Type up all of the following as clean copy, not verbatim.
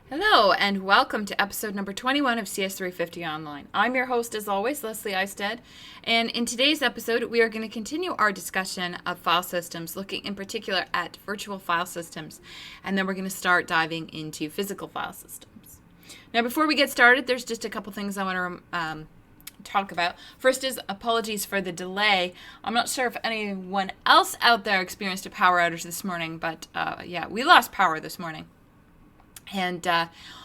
Hello, and welcome to episode number 21 of CS350 Online. I'm your host, as always, Leslie Eisted, and in today's episode, we are going to continue our discussion of file systems, looking in particular at virtual file systems, and then we're going to start diving into physical file systems. Now, before we get started, there's just a couple things I want to talk about. First is apologies for the delay. I'm not sure if anyone else out there experienced a power outage this morning, but yeah, we lost power this morning. And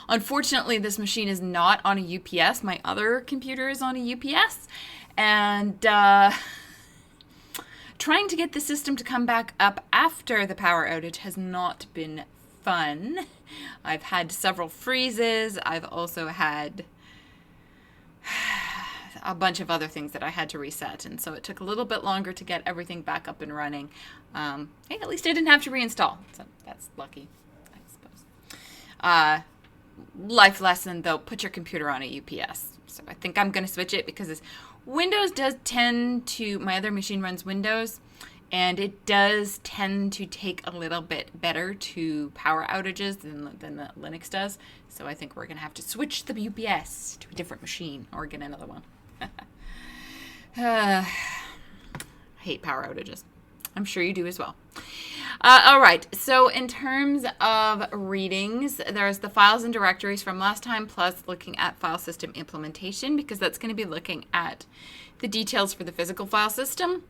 unfortunately, this machine is not on a UPS. My other computer is on a UPS. And trying to get the system to come back up after the power outage has not been fun. I've had several freezes. I've also had a bunch of other things that I had to reset. And so it took a little bit longer to get everything back up and running. Hey, at least I didn't have to reinstall. So that's lucky. Life lesson though, put your computer on a UPS. So I think I'm going to switch it because Windows does tend to, my other machine runs Windows, and it does tend to take a little bit better to power outages than the Linux does. So I think we're going to have to switch the UPS to a different machine or get another one. I hate power outages. I'm sure you do as well. All right, so in terms of readings, there's the files and directories from last time, plus looking at file system implementation, because that's going to be looking at the details for the physical file system.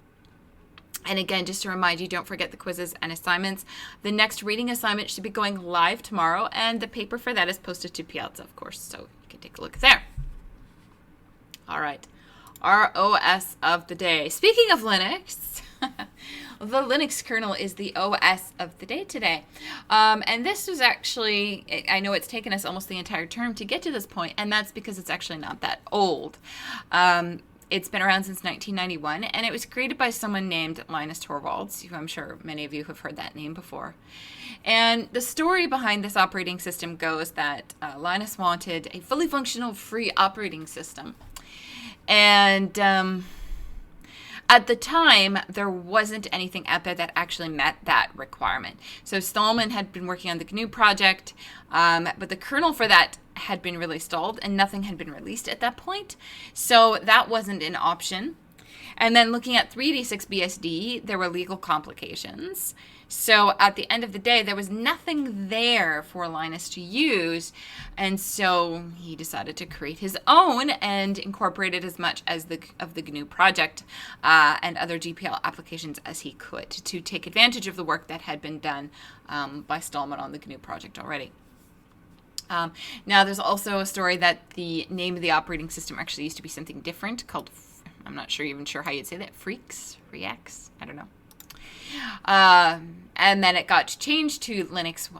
And again, just to remind you, don't forget the quizzes and assignments. The next reading assignment should be going live tomorrow, and the paper for that is posted to Piazza, of course, so you can take a look there. All right, our OS of the day. Speaking of Linux, the Linux kernel is the OS of the day today. And this was actually, I know it's taken us almost the entire term to get to this point, and that's because it's actually not that old. It's been around since 1991, and it was created by someone named Linus Torvalds, who I'm sure many of you have heard that name before. And the story behind this operating system goes that Linus wanted a fully functional free operating system. And at the time, there wasn't anything out there that actually met that requirement. So Stallman had been working on the GNU project, but the kernel for that had been really stalled and nothing had been released at that point. So that wasn't an option. And then looking at 386 BSD, there were legal complications. So at the end of the day, there was nothing there for Linus to use. And so he decided to create his own and incorporated as much as of the GNU project and other GPL applications as he could to take advantage of the work that had been done by Stallman on the GNU project already. Now, there's also a story that the name of the operating system actually used to be something different called, I'm not even sure how you'd say that, Freaks? I don't know. And then it got changed to Linux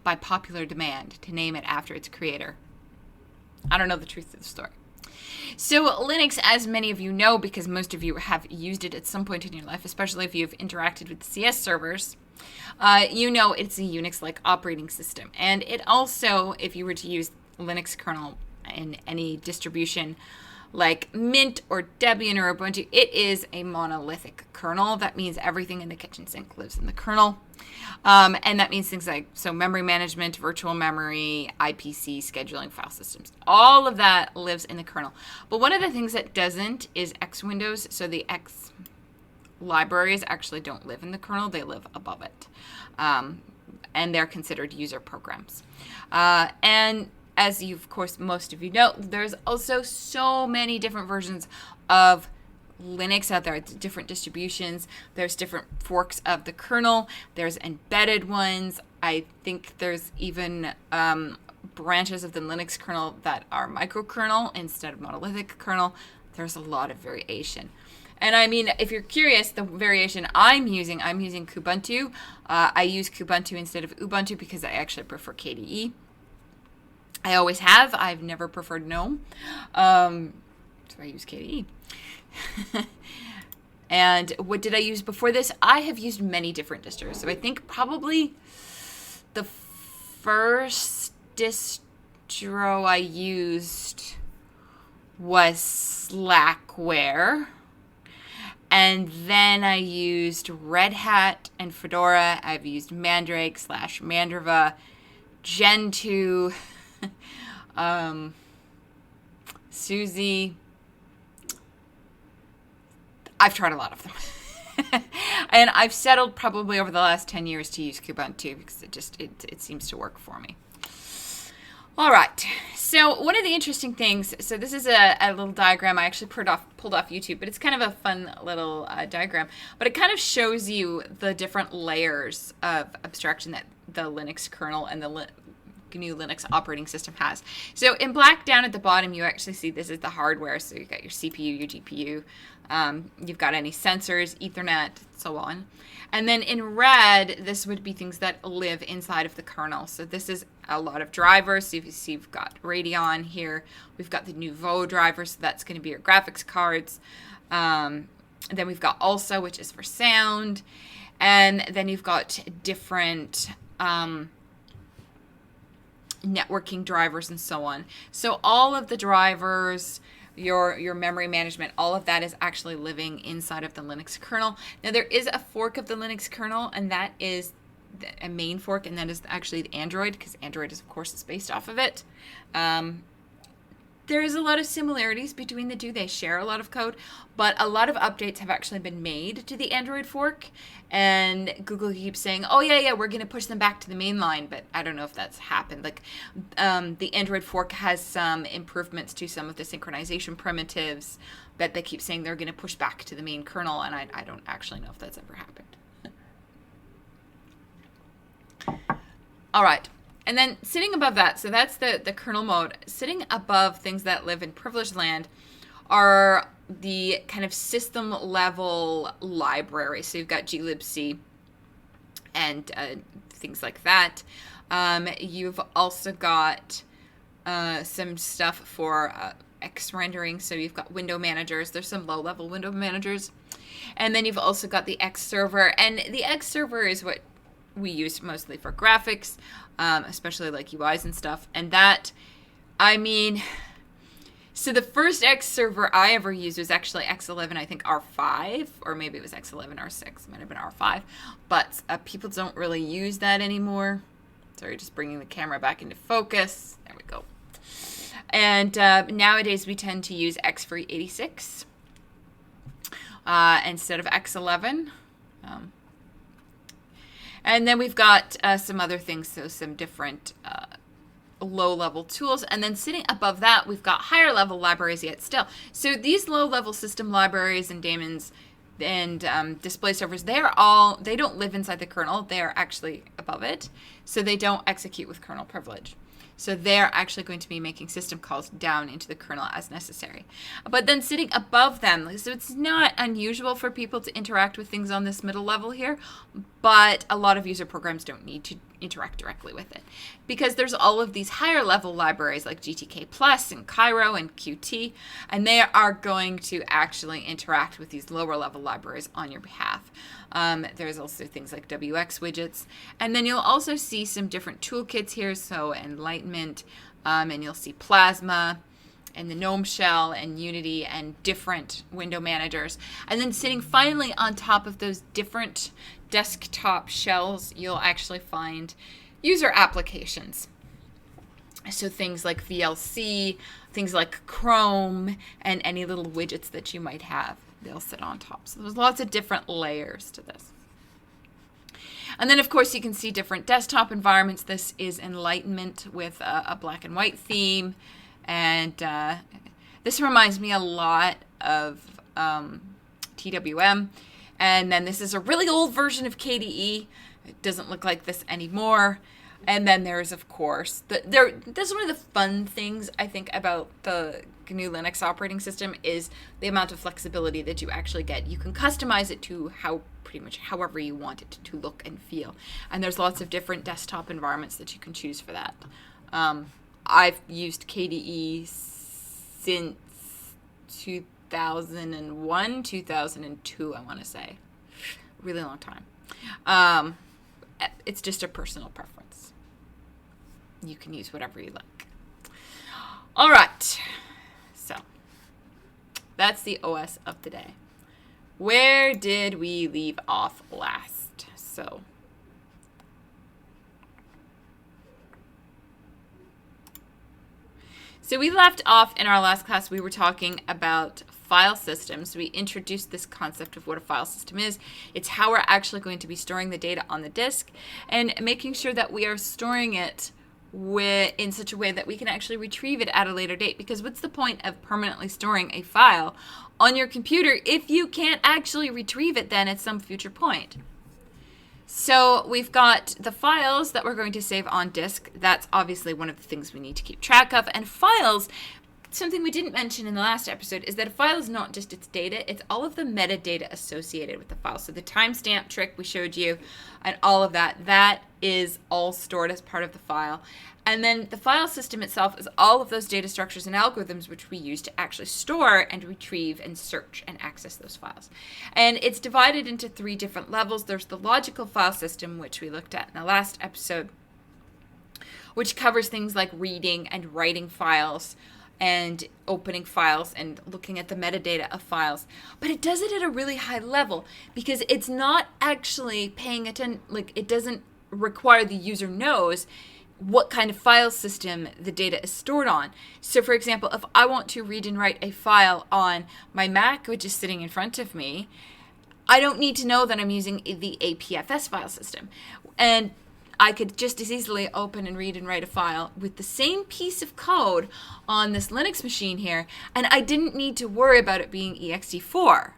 by popular demand to name it after its creator. I don't know the truth of the story. So Linux, as many of you know, because most of you have used it at some point in your life, especially if you've interacted with CS servers, you know it's a Unix-like operating system. And it also, if you were to use Linux kernel in any distribution like Mint or Debian or Ubuntu, it is a monolithic kernel. That means everything in the kitchen sink lives in the kernel. And that means things like memory management, virtual memory, IPC, scheduling, file systems. All of that lives in the kernel. But one of the things that doesn't is X Windows. So the X libraries actually don't live in the kernel. They live above it. And they're considered user programs. And as you, of course, most of you know, there's also so many different versions of Linux out there, different distributions. There's different forks of the kernel. There's embedded ones. I think there's even branches of the Linux kernel that are microkernel instead of monolithic kernel. There's a lot of variation. And I mean, if you're curious, the variation I'm using Kubuntu. I use Kubuntu instead of Ubuntu because I actually prefer KDE. I always have. I've never preferred GNOME. So I use KDE. And what did I use before this? I have used many different distros. So I think probably the first distro I used was Slackware. And then I used Red Hat and Fedora. I've used Mandrake / Mandriva, Gen 2, Suzy. I've tried a lot of them. And I've settled probably over the last 10 years to use Kubuntu because it seems to work for me. All right, so one of the interesting things, so this is a little diagram I actually pulled off YouTube, but it's kind of a fun little diagram, but it kind of shows you the different layers of abstraction that the Linux kernel and the GNU Linux operating system has. So in black down at the bottom, you actually see this is the hardware, so you've got your CPU, your GPU, you've got any sensors, Ethernet, so on. And then in red, this would be things that live inside of the kernel. So this is a lot of drivers. So you see you've got Radeon here. We've got the Nouveau driver, so that's going to be your graphics cards. Then we've got ALSA, which is for sound. And then you've got different networking drivers and so on. So all of the drivers, your memory management, all of that is actually living inside of the Linux kernel. Now there is a fork of the Linux kernel, and that is a main fork, and that is actually the Android, because Android is of course based off of it. There is a lot of similarities between the two. They share a lot of code, but a lot of updates have actually been made to the Android fork, and Google keeps saying, oh yeah, we're going to push them back to the main line, but I don't know if that's happened. Like, the Android fork has some improvements to some of the synchronization primitives that they keep saying they're going to push back to the main kernel, and I don't actually know if that's ever happened. All right. And then sitting above that, so that's the kernel mode. Sitting above things that live in privileged land are the kind of system level library. So you've got glibc and things like that. You've also got some stuff for X rendering. So you've got window managers. There's some low level window managers. And then you've also got the X server. And the X server is what we use mostly for graphics, especially like UIs and stuff. And that, I mean, so the first X server I ever used was actually X11, I think R5, or maybe it was X11 R6, it might have been R5, but people don't really use that anymore. Sorry, just bringing the camera back into focus. There we go. And nowadays we tend to use X386 instead of X11. And then we've got some other things, so some different low-level tools. And then sitting above that, we've got higher-level libraries yet still. So these low-level system libraries and daemons and display servers, they don't live inside the kernel. They're actually above it. So they don't execute with kernel privilege. So they're actually going to be making system calls down into the kernel as necessary. But then sitting above them, so it's not unusual for people to interact with things on this middle level here, but a lot of user programs don't need to interact directly with it because there's all of these higher level libraries like GTK Plus and Cairo and Qt, and they are going to actually interact with these lower level libraries on your behalf. There's also things like WX widgets, and then you'll also see some different toolkits here, so Enlightenment, and you'll see Plasma and the GNOME shell and Unity and different window managers. And then sitting finally on top of those different desktop shells, you'll actually find user applications. So things like VLC, things like Chrome, and any little widgets that you might have, they'll sit on top. So there's lots of different layers to this. And then, of course, you can see different desktop environments. This is Enlightenment with a black and white theme. And this reminds me a lot of TWM. And then this is a really old version of KDE. It doesn't look like this anymore. And then there's, of course, this is one of the fun things, I think, about the GNU Linux operating system is the amount of flexibility that you actually get. You can customize it to pretty much however you want it to look and feel. And there's lots of different desktop environments that you can choose for that. I've used KDE since 2001, 2002, I want to say. Really long time. It's just a personal preference. You can use whatever you like. All right. So that's the OS of today. Where did we leave off last? So So we left off in our last class, we were talking about file systems. We introduced this concept of what a file system is. It's how we're actually going to be storing the data on the disk and making sure that we are storing it in such a way that we can actually retrieve it at a later date. Because what's the point of permanently storing a file on your computer if you can't actually retrieve it then at some future point? So we've got the files that we're going to save on disk. That's obviously one of the things we need to keep track of. And files, something we didn't mention in the last episode, is that a file is not just its data, it's all of the metadata associated with the file. So the timestamp trick we showed you and all of that, that is all stored as part of the file. And then the file system itself is all of those data structures and algorithms which we use to actually store and retrieve and search and access those files. And it's divided into 3 different levels. There's the logical file system, which we looked at in the last episode, which covers things like reading and writing files and opening files and looking at the metadata of files. But it does it at a really high level because it's not actually paying attention, like it doesn't require the user knows what kind of file system the data is stored on. So for example, if I want to read and write a file on my Mac, which is sitting in front of me, I don't need to know that I'm using the APFS file system. And I could just as easily open and read and write a file with the same piece of code on this Linux machine here, and I didn't need to worry about it being ext4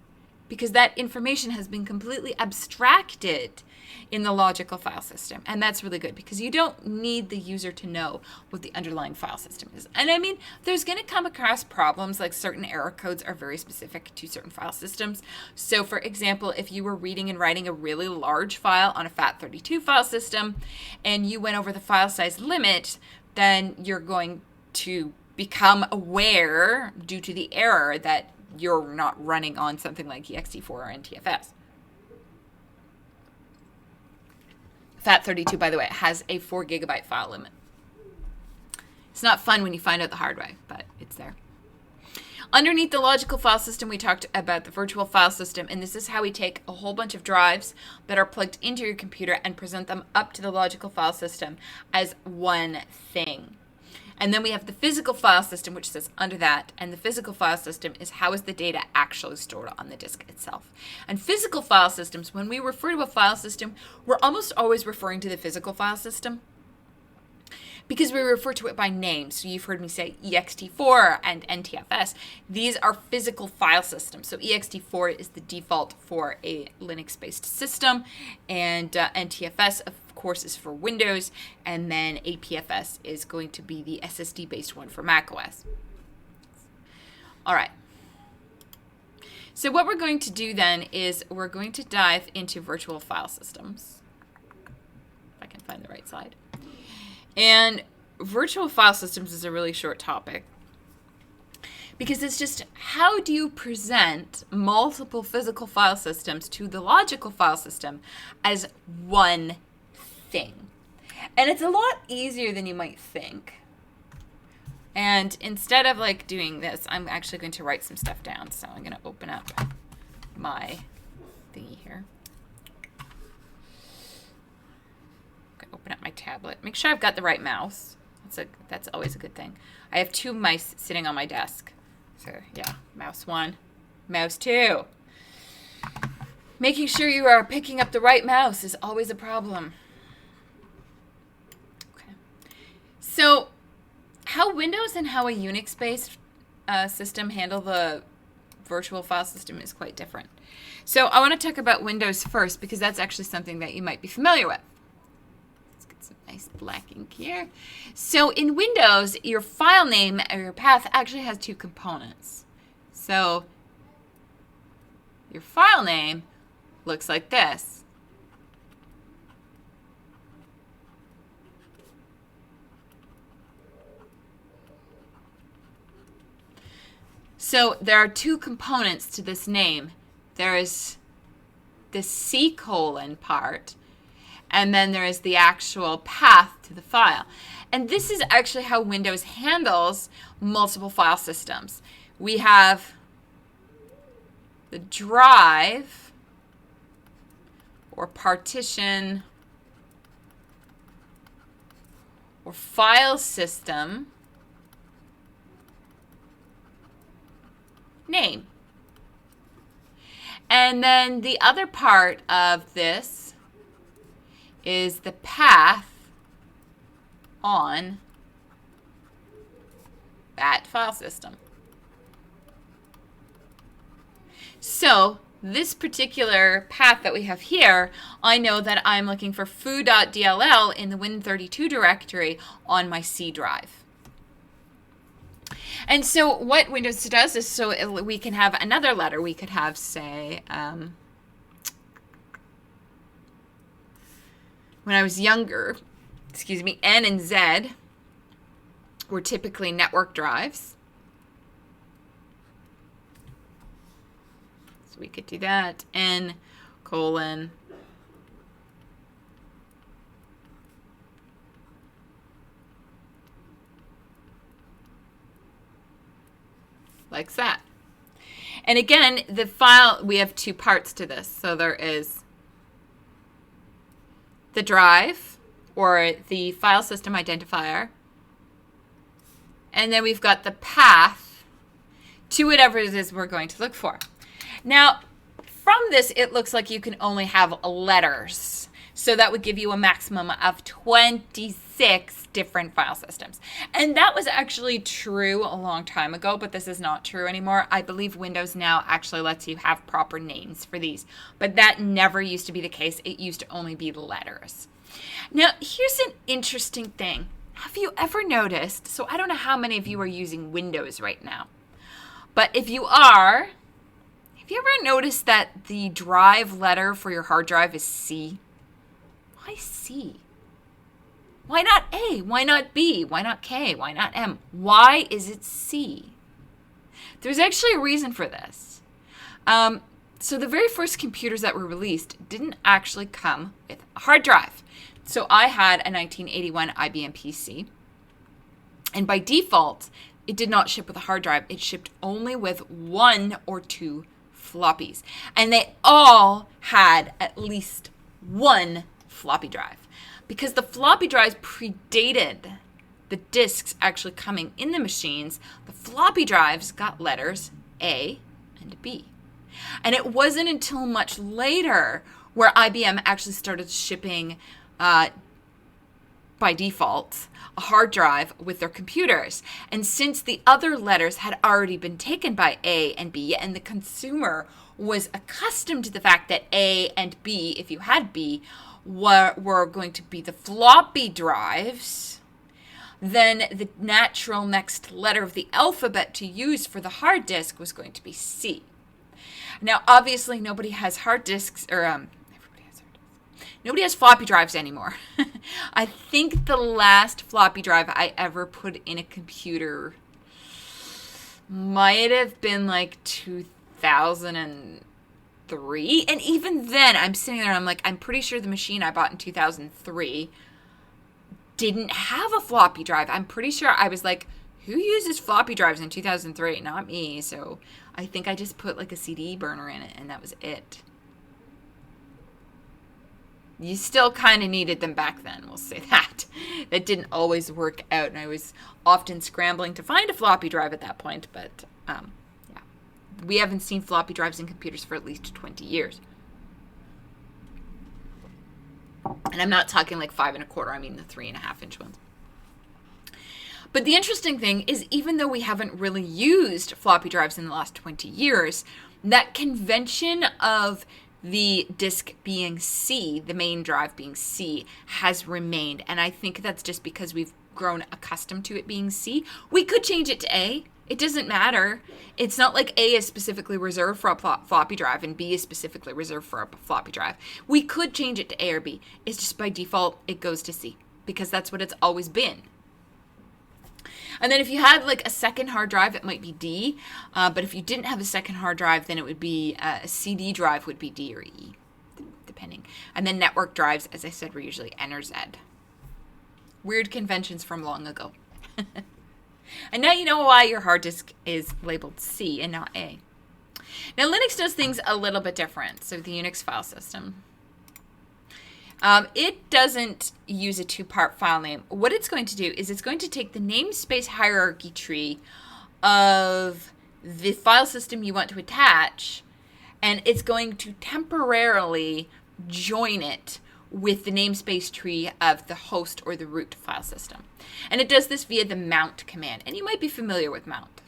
because that information has been completely abstracted in the logical file system. And that's really good because you don't need the user to know what the underlying file system is. And I mean, there's going to come across problems like certain error codes are very specific to certain file systems. So for example, if you were reading and writing a really large file on a FAT32 file system and you went over the file size limit, then you're going to become aware due to the error that you're not running on something like ext4 or NTFS. FAT32, by the way, has a 4 gigabyte file limit. It's not fun when you find out the hard way, but it's there. Underneath the logical file system, we talked about the virtual file system, and this is how we take a whole bunch of drives that are plugged into your computer and present them up to the logical file system as one thing. And then we have the physical file system, which sits under that. And the physical file system is how is the data actually stored on the disk itself. And physical file systems, when we refer to a file system, we're almost always referring to the physical file system because we refer to it by name. So you've heard me say ext4 and NTFS. These are physical file systems. So ext4 is the default for a Linux-based system, and NTFS, of course, is for Windows, and then APFS is going to be the SSD-based one for macOS. All right. So what we're going to do then is we're going to dive into virtual file systems. If I can find the right slide. And virtual file systems is a really short topic because it's just how do you present multiple physical file systems to the logical file system as one thing. And it's a lot easier than you might think. And instead of like doing this, I'm actually going to write some stuff down. So I'm going to open up my thingy here. Open up my tablet. Make sure I've got the right mouse. That's always a good thing. I have 2 mice sitting on my desk. So yeah, mouse 1, mouse 2. Making sure you are picking up the right mouse is always a problem. Okay. So how Windows and how a Unix-based system handle the virtual file system is quite different. So I want to talk about Windows first because that's actually something that you might be familiar with. Nice black ink here. So in Windows, your file name or your path actually has 2 components. So your file name looks like this. So there are 2 components to this name. There is the C: part, and then there is the actual path to the file. And this is actually how Windows handles multiple file systems. We have the drive or partition or file system name. And then the other part of this is the path on that file system. So this particular path that we have here, I know that I'm looking for foo.dll in the Win32 directory on my C drive. And so what Windows does is, so we can have another letter. We could have, say, when I was younger, N and Z were typically network drives. So we could do that, N:, like that. And again, the file, we have two parts to this. So there is the drive, or the file system identifier, and then we've got the path to whatever it is we're going to look for. Now, from this, it looks like you can only have letters. So that would give you a maximum of 26 different file systems. And that was actually true a long time ago, but this is not true anymore. I believe Windows now actually lets you have proper names for these, but that never used to be the case. It used to only be letters. Now, here's an interesting thing. Have you ever noticed, so I don't know how many of you are using Windows right now, but if you are, have you ever noticed that the drive letter for your hard drive is C? Why C? Why not A? Why not B? Why not K? Why not M? Why is it C? There's actually a reason for this. So the very first computers that were released didn't actually come with a hard drive. So I had a 1981 IBM PC, and by default, it did not ship with a hard drive. It shipped only with 1 or 2 floppies, and they all had at least 1 floppy drive, because the floppy drives predated the disks actually coming in the machines. The floppy drives got letters A and B. And it wasn't until much later where IBM actually started shipping by default a hard drive with their computers. And since the other letters had already been taken by A and B, and the consumer was accustomed to the fact that A and B, if you had B, were going to be the floppy drives, then the natural next letter of the alphabet to use for the hard disk was going to be C. Now, obviously, nobody has hard disks, or nobody has floppy drives anymore. I think the last floppy drive I ever put in a computer might have been like 2003. And even then, I'm sitting there and I'm like, I'm pretty sure the machine I bought in 2003 didn't have a floppy drive. I'm pretty sure I was like, who uses floppy drives in 2003? Not me. So I think I just put like a CD burner in it, and that was it. You still kind of needed them back then, we'll say that. That didn't always work out, and I was often scrambling to find a floppy drive at that point, but yeah. We haven't seen floppy drives in computers for at least 20 years. And I'm not talking like 5 1/4, I mean the 3.5 inch ones. But the interesting thing is, even though we haven't really used floppy drives in the last 20 years, that convention of the disk being C, the main drive being C, has remained. And I think that's just because we've grown accustomed to it being C. We could change it to A. It doesn't matter. It's not like A is specifically reserved for a floppy drive and B is specifically reserved for a floppy drive. We could change it to A or B. It's just by default, it goes to C, because that's what it's always been. And then if you had like a second hard drive, it might be D. But if you didn't have a second hard drive, then it would be a CD drive would be D or E, depending. And then network drives, as I said, were usually N or Z. Weird conventions from long ago. And now you know why your hard disk is labeled C and not A. Now Linux does things a little bit different. So the Unix file system. It doesn't use a 2-part file name. What it's going to do is it's going to take the namespace hierarchy tree of the file system you want to attach, and it's going to temporarily join it with the namespace tree of the host or the root file system. And it does this via the mount command, and you might be familiar with mount.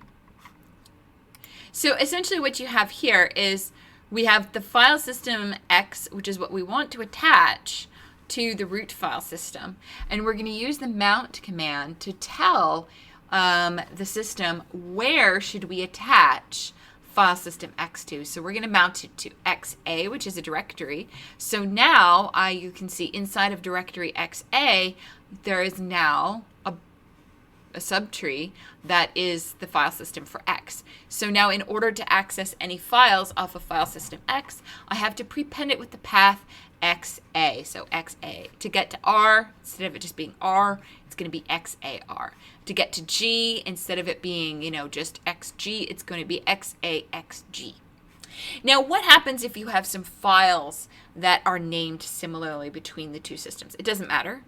So essentially what you have here is we have the file system X, which is what we want to attach to the root file system, and we're going to use the mount command to tell the system where should we attach file system X to. So we're going to mount it to XA, which is a directory. So now you can see inside of directory XA, there is now a subtree that is the file system for X. So now in order to access any files off of file system X, I have to prepend it with the path XA. So XA. To get to R, instead of it just being R, it's going to be XAR. To get to G, instead of it being, just XG, it's going to be XAXG. Now, what happens if you have some files that are named similarly between the two systems? It doesn't matter,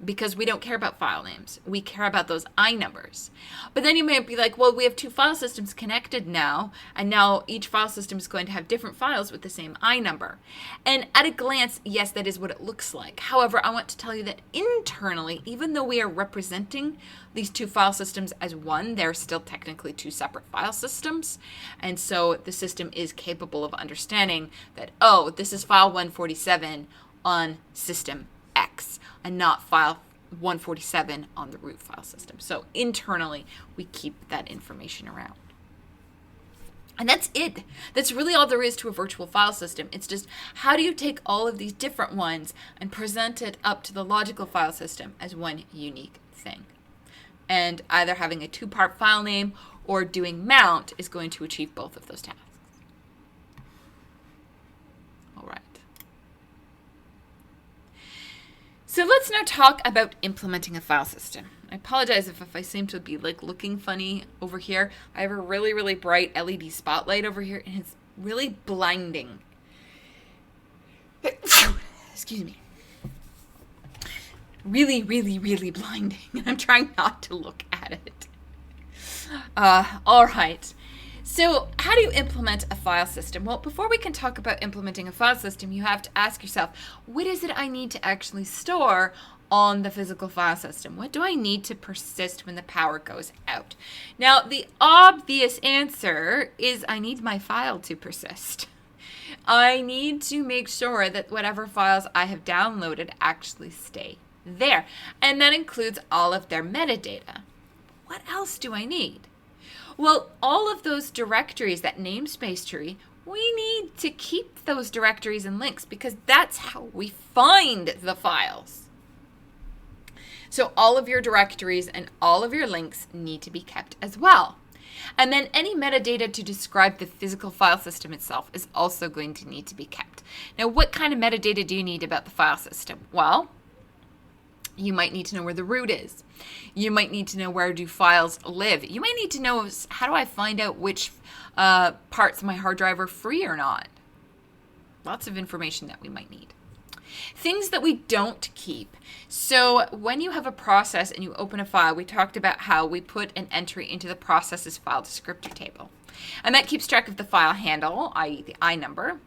because we don't care about file names. We care about those I numbers. But then you might be like, well, we have two file systems connected now, and now each file system is going to have different files with the same I number. And at a glance, yes, that is what it looks like. However, I want to tell you that internally, even though we are representing these two file systems as one, they're still technically two separate file systems. And so the system is capable of understanding that, oh, this is file 147 on system X, and not file 147 on the root file system. So internally, we keep that information around. And that's it. That's really all there is to a virtual file system. It's just, how do you take all of these different ones and present it up to the logical file system as one unique thing? And either having a two-part file name or doing mount is going to achieve both of those tasks. All right. So let's now talk about implementing a file system. I apologize if I seem to be looking funny over here. I have a really, really bright LED spotlight over here, and it's really blinding. Excuse me. Really, really, really blinding. I'm trying not to look at it. All right. So how do you implement a file system? Well, before we can talk about implementing a file system, you have to ask yourself, what is it I need to actually store on the physical file system? What do I need to persist when the power goes out? Now, the obvious answer is I need my file to persist. I need to make sure that whatever files I have downloaded actually stay there. And that includes all of their metadata. What else do I need? Well, all of those directories, that namespace tree, we need to keep those directories and links because that's how we find the files. So all of your directories and all of your links need to be kept as well. And then any metadata to describe the physical file system itself is also going to need to be kept. Now, what kind of metadata do you need about the file system? Well, you might need to know where the root is. You might need to know where do files live. You might need to know, how do I find out which parts of my hard drive are free or not? Lots of information that we might need. Things that we don't keep. So when you have a process and you open a file, we talked about how we put an entry into the process's file descriptor table. And that keeps track of the file handle, i.e. the I number,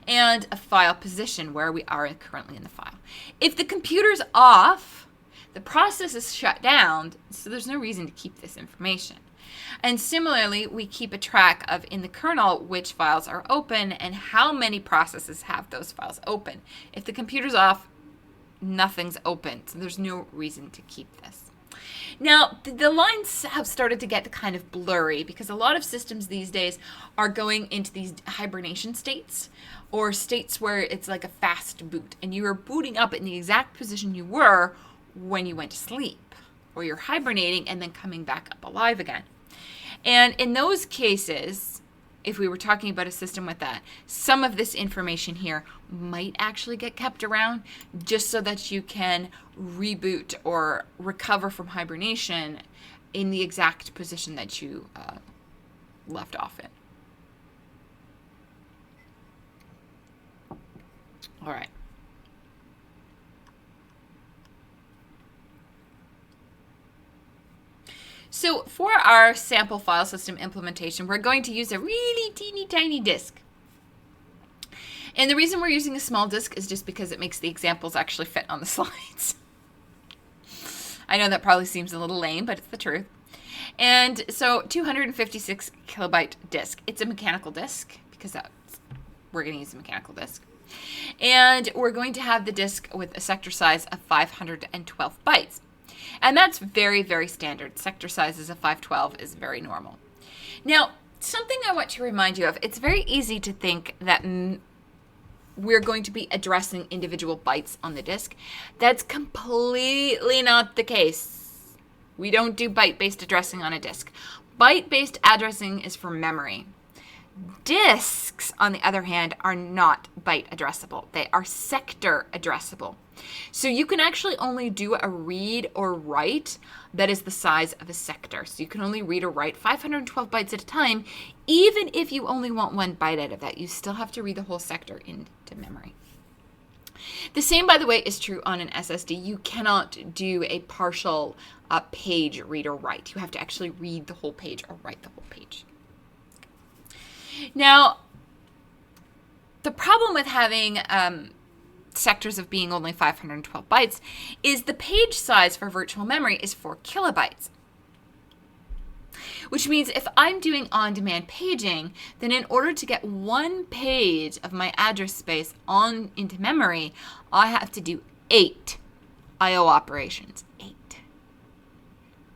and a file position where we are currently in the file. If the computer's off, the process is shut down, so there's no reason to keep this information. And similarly, we keep a track of, in the kernel, which files are open and how many processes have those files open. If the computer's off, nothing's open, so there's no reason to keep this. Now, the lines have started to get kind of blurry because a lot of systems these days are going into these hibernation states or states where it's like a fast boot and you are booting up in the exact position you were when you went to sleep, or you're hibernating and then coming back up alive again. And in those cases, if we were talking about a system with that, some of this information here might actually get kept around just so that you can reboot or recover from hibernation in the exact position that you left off in. All right. So for our sample file system implementation, we're going to use a really teeny tiny disk. And the reason we're using a small disk is just because it makes the examples actually fit on the slides. I know that probably seems a little lame, but it's the truth. And so 256 kilobyte disk. It's a mechanical disk because we're going to use a mechanical disk. And we're going to have the disk with a sector size of 512 bytes. And that's very, very standard. Sector sizes of 512 is very normal. Now, something I want to remind you of, it's very easy to think that we're going to be addressing individual bytes on the disk. That's completely not the case. We don't do byte-based addressing on a disk. Byte-based addressing is for memory. Disks, on the other hand, are not byte addressable. They are sector addressable. So you can actually only do a read or write that is the size of a sector. So you can only read or write 512 bytes at a time, even if you only want 1 byte out of that. You still have to read the whole sector into memory. The same, by the way, is true on an SSD. You cannot do a partial page read or write. You have to actually read the whole page or write the whole page. Now, the problem with having sectors of being only 512 bytes is the page size for virtual memory is 4 kilobytes. Which means if I'm doing on-demand paging, then in order to get 1 page of my address space into memory, I have to do 8 I/O operations. 8.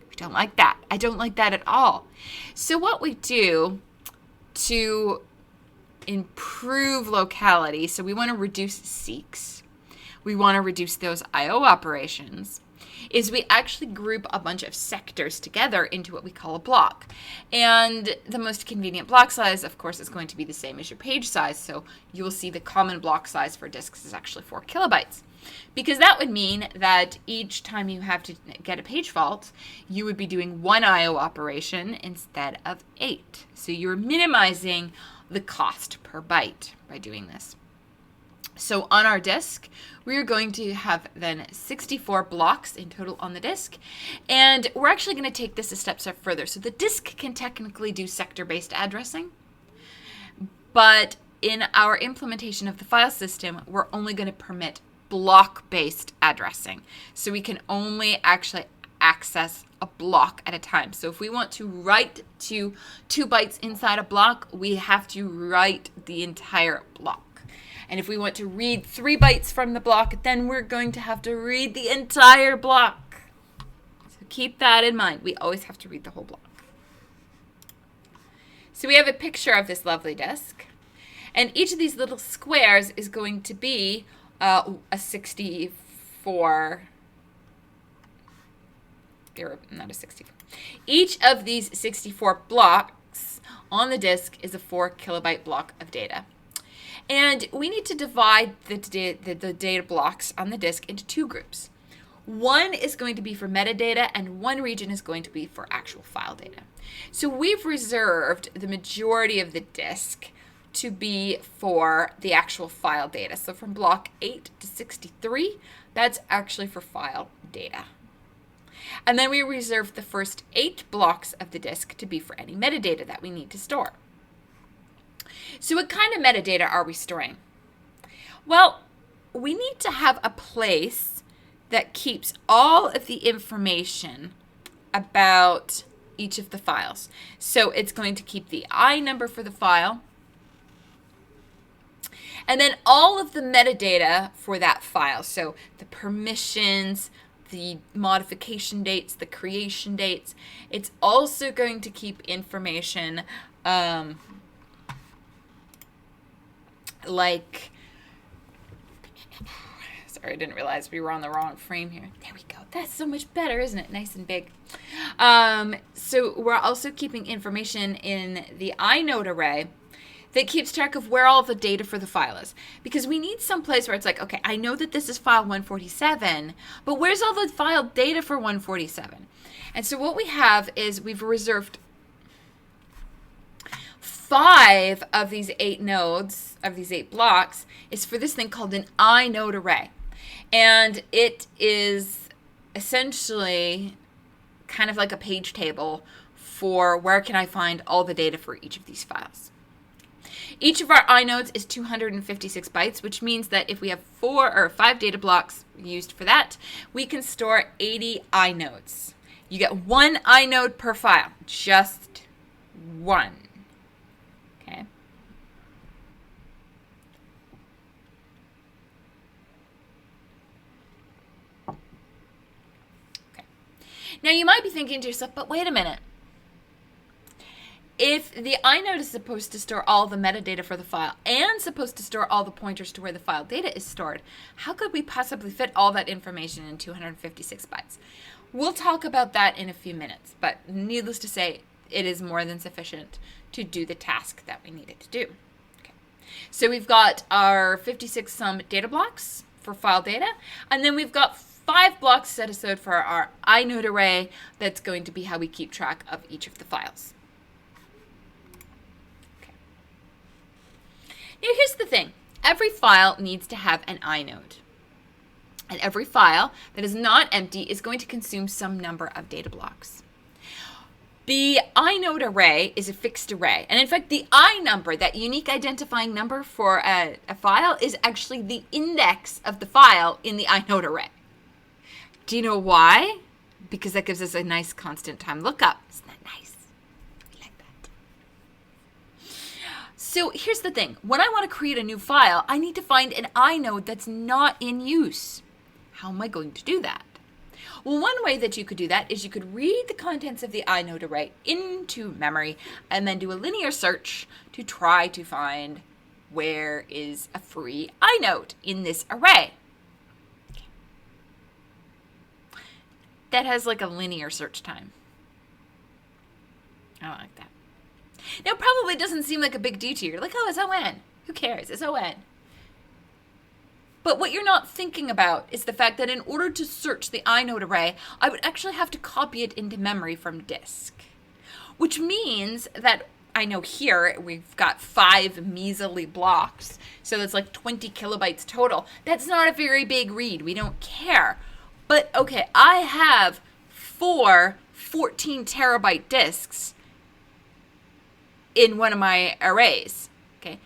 We don't like that. I don't like that at all. So what we do to improve locality, so we want to reduce seeks, we want to reduce those I/O operations, is we actually group a bunch of sectors together into what we call a block. And the most convenient block size, of course, is going to be the same as your page size. So you will see the common block size for disks is actually 4 kilobytes. Because that would mean that each time you have to get a page fault, you would be doing 1 I/O operation instead of 8. So you're minimizing the cost per byte by doing this. So on our disk, we're going to have then 64 blocks in total on the disk. And we're actually going to take this a step further. So the disk can technically do sector-based addressing. But in our implementation of the file system, we're only going to permit block-based addressing. So we can only actually access a block at a time. So if we want to write to 2 bytes inside a block, we have to write the entire block. And if we want to read 3 bytes from the block, then we're going to have to read the entire block. So keep that in mind. We always have to read the whole block. So we have a picture of this lovely disk. And each of these little squares is going to be a 64, or not a 64. Each of these 64 blocks on the disk is a 4 kilobyte block of data. And we need to divide the data blocks on the disk into 2 groups. One is going to be for metadata, and one region is going to be for actual file data. So we've reserved the majority of the disk to be for the actual file data. So from block 8 to 63, that's actually for file data. And then we reserve the first 8 blocks of the disk to be for any metadata that we need to store. So what kind of metadata are we storing? Well, we need to have a place that keeps all of the information about each of the files. So it's going to keep the I number for the file, and then all of the metadata for that file. So the permissions, the modification dates, the creation dates. It's also going to keep information like, sorry, I didn't realize we were on the wrong frame here. There we go. That's so much better, isn't it? Nice and big. So we're also keeping information in the inode array that keeps track of where all the data for the file is. Because we need some place where it's like, okay, I know that this is file 147, but where's all the file data for 147? And so what we have is we've reserved 5 of these 8 nodes, of these 8 blocks, is for this thing called an inode array. And it is essentially kind of like a page table for where can I find all the data for each of these files. Each of our inodes is 256 bytes, which means that if we have 4 or 5 data blocks used for that, we can store 80 inodes. You get 1 inode per file, just 1. Okay. Okay. Now you might be thinking to yourself, but wait a minute. If the inode is supposed to store all the metadata for the file and supposed to store all the pointers to where the file data is stored, how could we possibly fit all that information in 256 bytes? We'll talk about that in a few minutes, but needless to say, it is more than sufficient to do the task that we need it to do. Okay. So we've got our 56 sum data blocks for file data, and then we've got 5 blocks set aside for our inode array. That's going to be how we keep track of each of the files. Now here's the thing. Every file needs to have an inode. And every file that is not empty is going to consume some number of data blocks. The inode array is a fixed array. And in fact, the I number, that unique identifying number for a file, is actually the index of the file in the inode array. Do you know why? Because that gives us a nice constant time lookup. Isn't that nice? So here's the thing. When I want to create a new file, I need to find an inode that's not in use. How am I going to do that? Well, one way that you could do that is you could read the contents of the inode array into memory and then do a linear search to try to find where is a free inode in this array. That has like a linear search time. I don't like that. Now, it probably doesn't seem like a big deal to you. You're like, oh, it's ON. Who cares? It's ON. But what you're not thinking about is the fact that in order to search the inode array, I would actually have to copy it into memory from disk. Which means that I know here we've got 5 measly blocks. So that's like 20 kilobytes total. That's not a very big read. We don't care. But okay, I have 4 14 terabyte disks in one of my arrays, okay?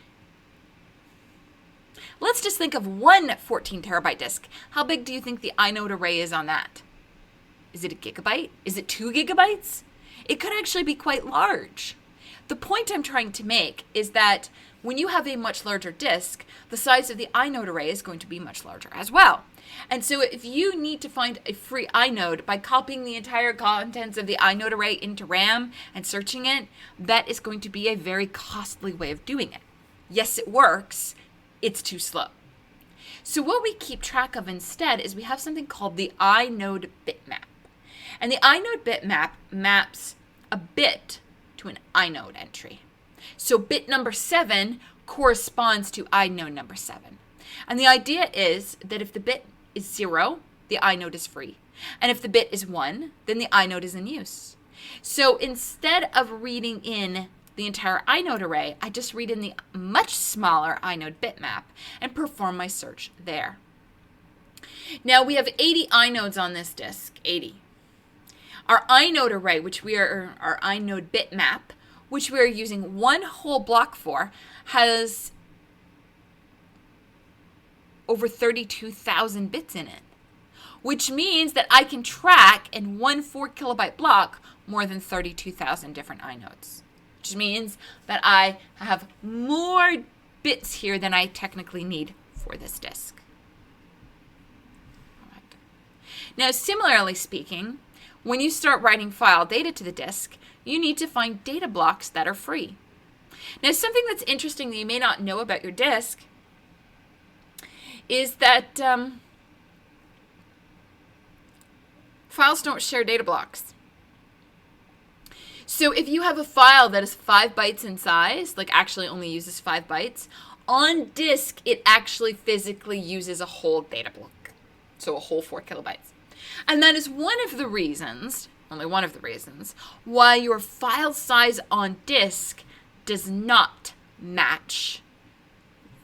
Let's just think of one 14 terabyte disk. How big do you think the inode array is on that? Is it a gigabyte? Is it 2 gigabytes? It could actually be quite large. The point I'm trying to make is that when you have a much larger disk, the size of the inode array is going to be much larger as well. And so if you need to find a free inode by copying the entire contents of the inode array into RAM and searching it, that is going to be a very costly way of doing it. Yes, it works. It's too slow. So what we keep track of instead is we have something called the inode bitmap. And the inode bitmap maps a bit to an inode entry. So bit number 7 corresponds to inode number 7. And the idea is that if the bit is 0, the inode is free. And if the bit is 1, then the inode is in use. So instead of reading in the entire inode array, I just read in the much smaller inode bitmap and perform my search there. Now we have 80 inodes on this disk, 80. Our inode array, our inode bitmap, which we are using one whole block for, has over 32,000 bits in it, which means that I can track in one 4 kilobyte block more than 32,000 different inodes, which means that I have more bits here than I technically need for this disk. All right. Now, similarly speaking, when you start writing file data to the disk, you need to find data blocks that are free. Now, something that's interesting that you may not know about your disk is that files don't share data blocks. So if you have a file that is 5 bytes in size, like actually only uses 5 bytes, on disk it actually physically uses a whole data block, so a whole 4 kilobytes. And that is one of the reasons, only one of the reasons, why your file size on disk does not match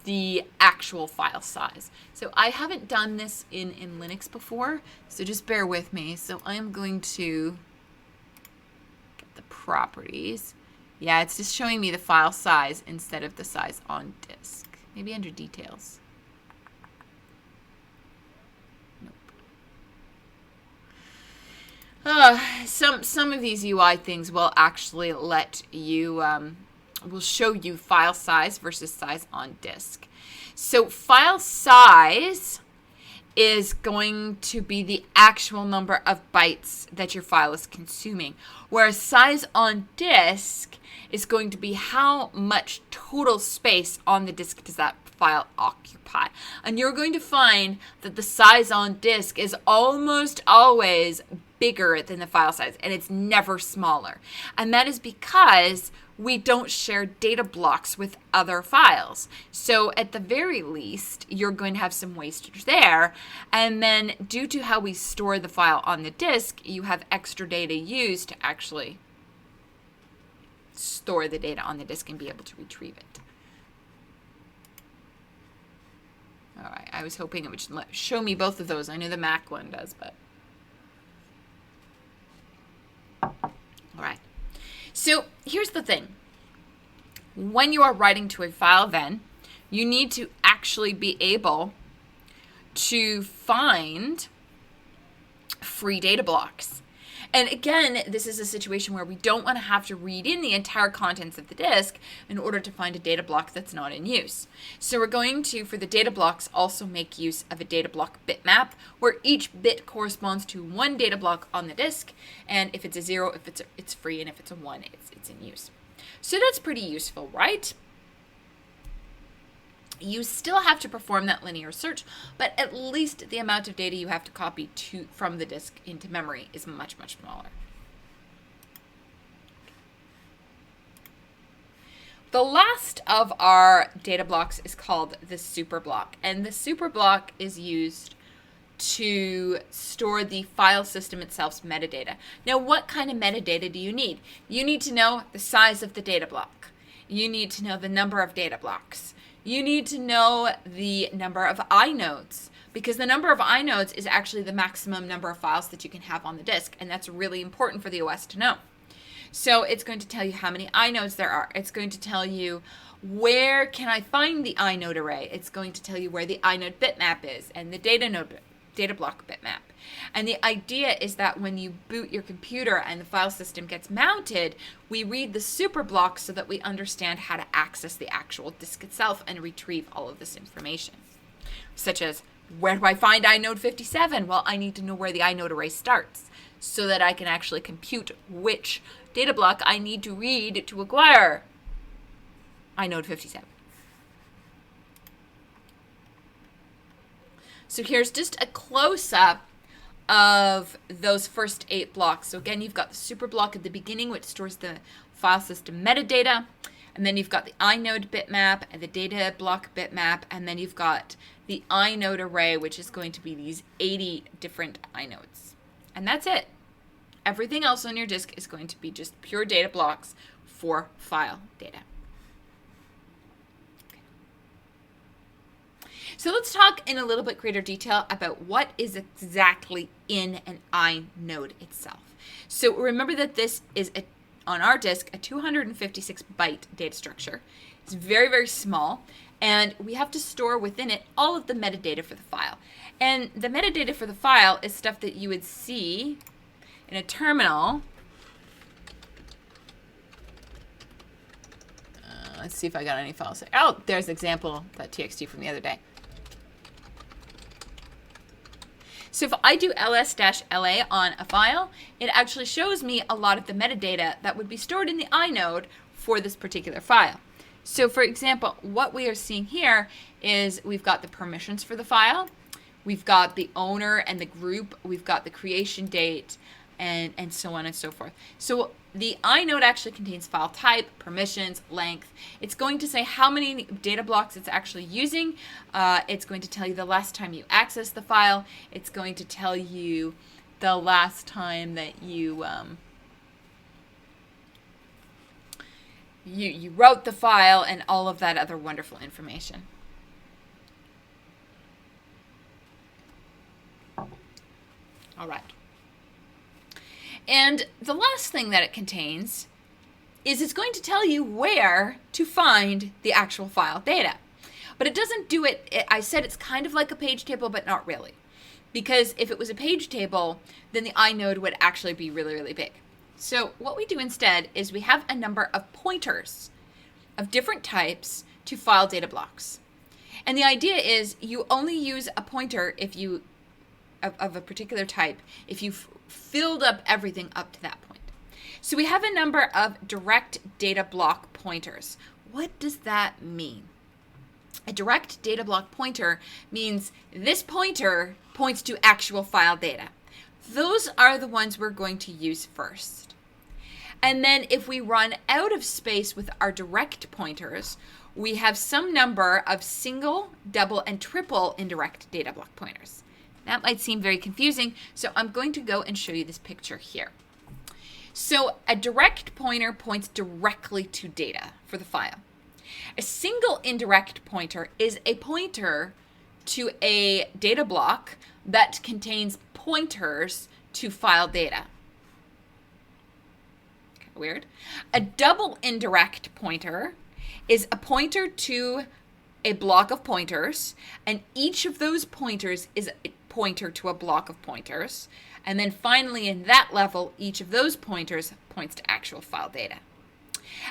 the actual file size. So I haven't done this in Linux before, so just bear with me. So I'm going to properties. Yeah, it's just showing me the file size instead of the size on disk. Maybe under details. Nope. Some of these UI things will actually let you, will show you file size versus size on disk. So file size is going to be the actual number of bytes that your file is consuming, whereas size on disk is going to be how much total space on the disk does that file occupy. And you're going to find that the size on disk is almost always bigger than the file size, and it's never smaller. And that is because we don't share data blocks with other files. So at the very least, you're going to have some wastage there. And then due to how we store the file on the disk, you have extra data used to actually store the data on the disk and be able to retrieve it. All right, I was hoping it would show me both of those. I know the Mac one does, but. All right. So here's the thing. When you are writing to a file, then, you need to actually be able to find free data blocks. And again, this is a situation where we don't want to have to read in the entire contents of the disk in order to find a data block that's not in use. So we're going to, for the data blocks, also make use of a data block bitmap, where each bit corresponds to one data block on the disk. And if it's a 0, if it's free, and if it's a 1, it's in use. So that's pretty useful, right? You still have to perform that linear search, but at least the amount of data you have to copy from the disk into memory is much, much smaller. The last of our data blocks is called the super block, and the super block is used to store the file system itself's metadata. Now, what kind of metadata do you need? You need to know the size of the data block. You need to know the number of data blocks. You need to know the number of inodes, because the number of inodes is actually the maximum number of files that you can have on the disk, and that's really important for the OS to know. So it's going to tell you how many inodes there are. It's going to tell you where can I find the inode array. It's going to tell you where the inode bitmap is and the data block bitmap. And the idea is that when you boot your computer and the file system gets mounted, we read the super block so that we understand how to access the actual disk itself and retrieve all of this information. Such as, where do I find inode 57? Well, I need to know where the inode array starts so that I can actually compute which data block I need to read to acquire inode 57. So here's just a close-up of those first 8 blocks. So again, you've got the super block at the beginning, which stores the file system metadata. And then you've got the inode bitmap and the data block bitmap. And then you've got the inode array, which is going to be these 80 different inodes. And that's it. Everything else on your disk is going to be just pure data blocks for file data. So let's talk in a little bit greater detail about what is exactly in an inode itself. So remember that this is, on our disk, a 256 byte data structure. It's very, very small, and we have to store within it all of the metadata for the file. And the metadata for the file is stuff that you would see in a terminal. Let's see if I got any files. Oh, there's example.txt from the other day. So if I do ls-la on a file, it actually shows me a lot of the metadata that would be stored in the inode for this particular file. So for example, what we are seeing here is we've got the permissions for the file, we've got the owner and the group, we've got the creation date, and so on and so forth. So the inode actually contains file type, permissions, length. It's going to say how many data blocks it's actually using. It's going to tell you the last time you accessed the file. It's going to tell you the last time that you you wrote the file and all of that other wonderful information. All right. And the last thing that it contains is it's going to tell you where to find the actual file data. But it doesn't do it, I said it's kind of like a page table, but not really. Because if it was a page table, then the inode would actually be really, really big. So what we do instead is we have a number of pointers of different types to file data blocks. And the idea is you only use a pointer if you of a particular type if you've filled up everything up to that point. So we have a number of direct data block pointers. What does that mean? A direct data block pointer means this pointer points to actual file data. Those are the ones we're going to use first. And then if we run out of space with our direct pointers, we have some number of single, double, and triple indirect data block pointers. That might seem very confusing, so I'm going to go and show you this picture here. So a direct pointer points directly to data for the file. A single indirect pointer is a pointer to a data block that contains pointers to file data. Kind of weird. A double indirect pointer is a pointer to a block of pointers, and each of those pointers is a pointer to a block of pointers. And then finally, in that level, each of those pointers points to actual file data.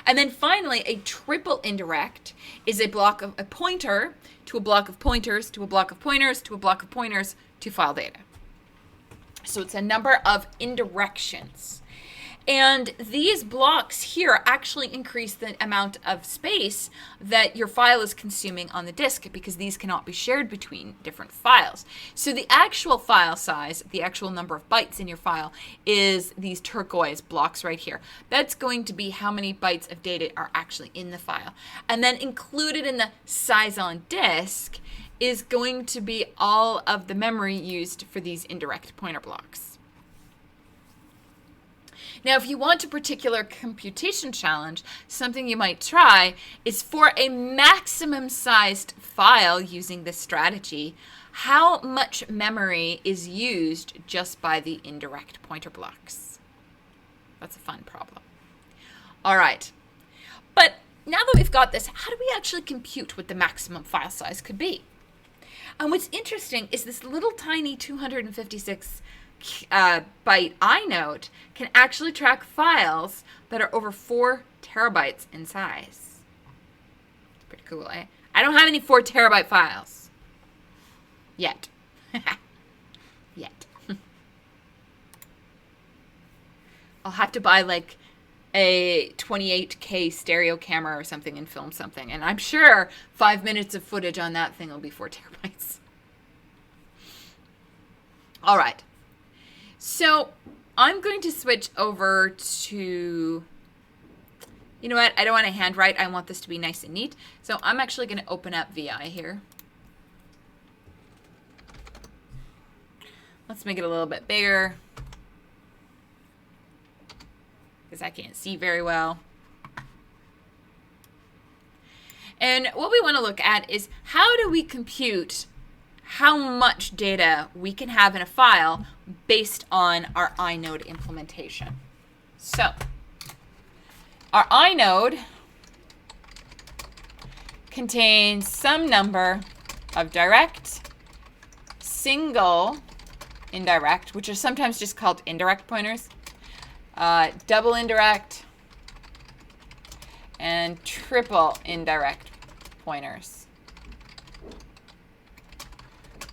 And then finally, a triple indirect is a pointer to a block of pointers to a block of pointers to a block of pointers to file data. So it's a number of indirections. And these blocks here actually increase the amount of space that your file is consuming on the disk because these cannot be shared between different files. So the actual file size, the actual number of bytes in your file, is these turquoise blocks right here. That's going to be how many bytes of data are actually in the file. And then included in the size on disk is going to be all of the memory used for these indirect pointer blocks. Now, if you want a particular computation challenge, something you might try is for a maximum sized file using this strategy, how much memory is used just by the indirect pointer blocks? That's a fun problem. All right. But now that we've got this, how do we actually compute what the maximum file size could be? And what's interesting is this little tiny 256 byte inode can actually track files that are over 4 terabytes in size. It's pretty cool, eh? I don't have any 4 terabyte files. Yet. Yet. I'll have to buy like a 28K stereo camera or something and film something. And I'm sure 5 minutes of footage on that thing will be 4 terabytes. All right. So I'm going to switch over to, you know what, I don't want to handwrite. I want this to be nice and neat. So I'm actually going to open up VI here. Let's make it a little bit bigger because I can't see very well. And what we want to look at is how do we compute how much data we can have in a file based on our inode implementation. So our inode contains some number of direct, single, indirect, which are sometimes just called indirect pointers, double indirect, and triple indirect pointers.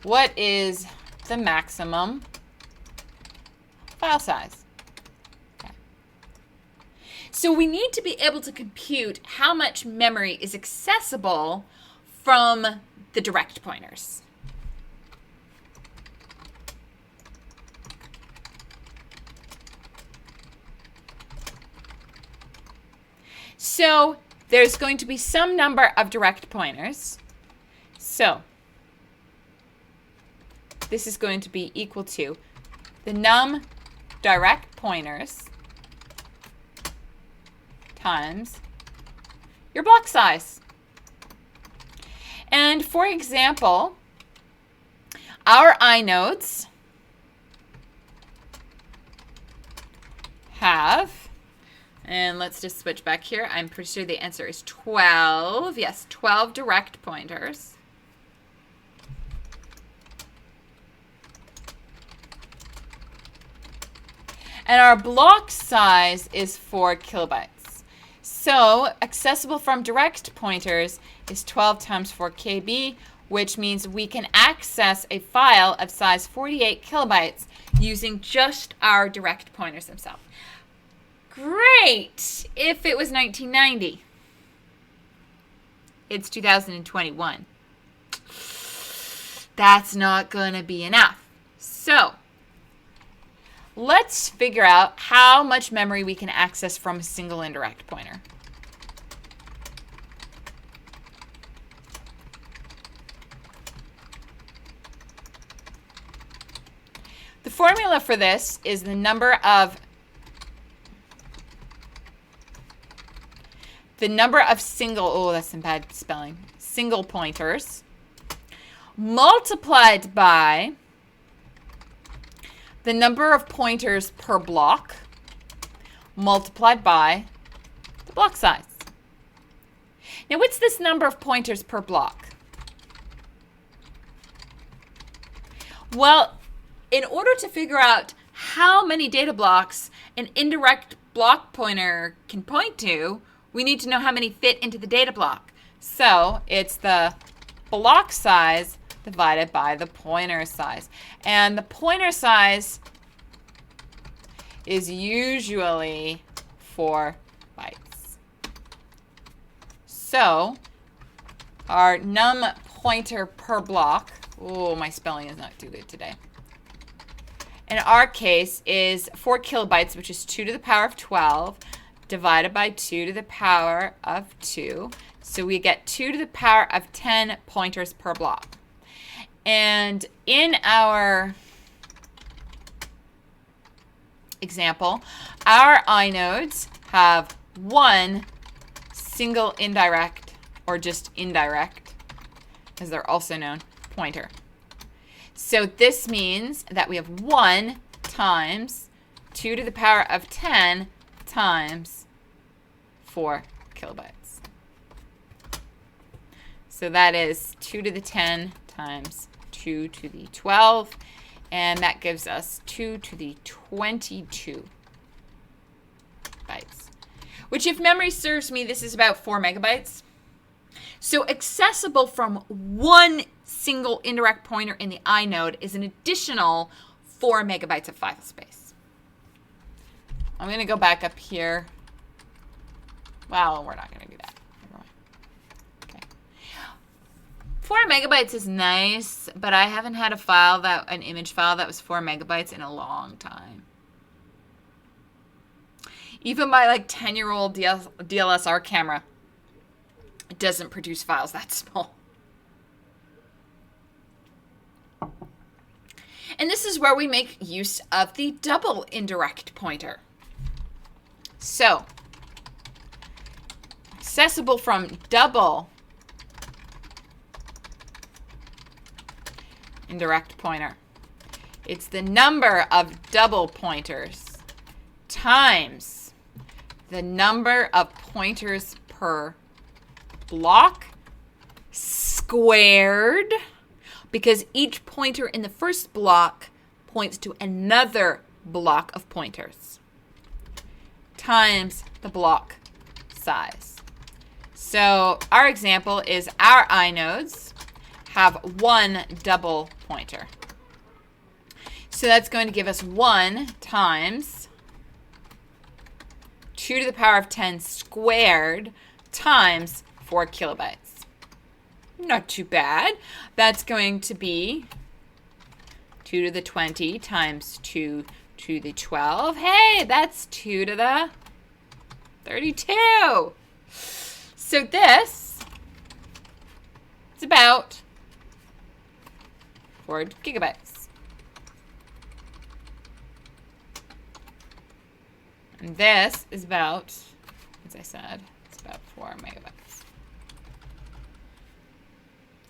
What is the maximum file size? Okay. So we need to be able to compute how much memory is accessible from the direct pointers. So there's going to be some number of direct pointers. So this is going to be equal to the num direct pointers times your block size. And for example, our inodes have, And let's just switch back here. I'm pretty sure the answer is 12. Yes, 12 direct pointers. And our block size is 4 kilobytes. So accessible from direct pointers is 12 times 4 KB, which means we can access a file of size 48 kilobytes using just our direct pointers themselves. Great if it was 1990. It's 2021. That's not going to be enough. So let's figure out how much memory we can access from a single indirect pointer. The formula for this is the number of single pointers multiplied by the number of pointers per block multiplied by the block size. Now, what's this number of pointers per block? Well, in order to figure out how many data blocks an indirect block pointer can point to, we need to know how many fit into the data block. So it's the block size divided by the pointer size. And the pointer size is usually 4 bytes. So our num pointer per block, oh, my spelling is not too good today, in our case is 4 kilobytes, which is 2 to the power of 12, divided by 2 to the power of 2. So we get 2 to the power of 10 pointers per block. And in our example, our inodes have one single indirect, or just indirect, as they're also known, pointer. So this means that we have 1 times 2 to the power of 10 times 4 kilobytes. So that is 2 to the 10 times 2 to the 12, and that gives us 2 to the 22 bytes, which, if memory serves me, this is about 4 megabytes. So accessible from one single indirect pointer in the inode is an additional 4 megabytes of file space. I'm going to go back up here. Well, we're not going to do that. Never mind. Okay. 4 megabytes is nice, but I haven't had an image file that was 4 megabytes in a long time. Even my 10-year-old DSLR camera, it doesn't produce files that small. And this is where we make use of the double indirect pointer. So, accessible from double indirect pointer. It's the number of double pointers times the number of pointers per block squared, because each pointer in the first block points to another block of pointers, times the block size. So our example is our inodes have 1 double pointer. So that's going to give us 1 times 2 to the power of 10 squared times 4 kilobytes. Not too bad. That's going to be 2 to the 20 times 2 to the 12. Hey, that's 2 to the 32. So this is about 4 gigabytes. And this is about, as I said, it's about 4 megabytes.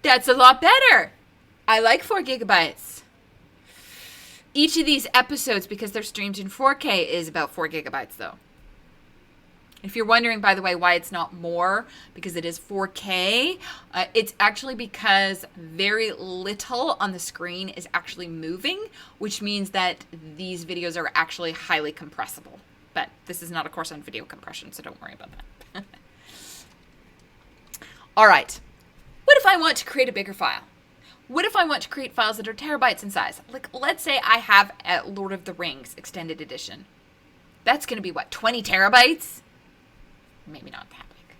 That's a lot better. I like 4 gigabytes. Each of these episodes, because they're streamed in 4K, is about 4 gigabytes, though. If you're wondering, by the way, why it's not more, because it is 4K, it's actually because very little on the screen is actually moving, which means that these videos are actually highly compressible. But this is not a course on video compression, so don't worry about that. All right. What if I want to create a bigger file? What if I want to create files that are terabytes in size? Like, let's say I have a Lord of the Rings extended edition. That's going to be, what, 20 terabytes? Maybe not that big.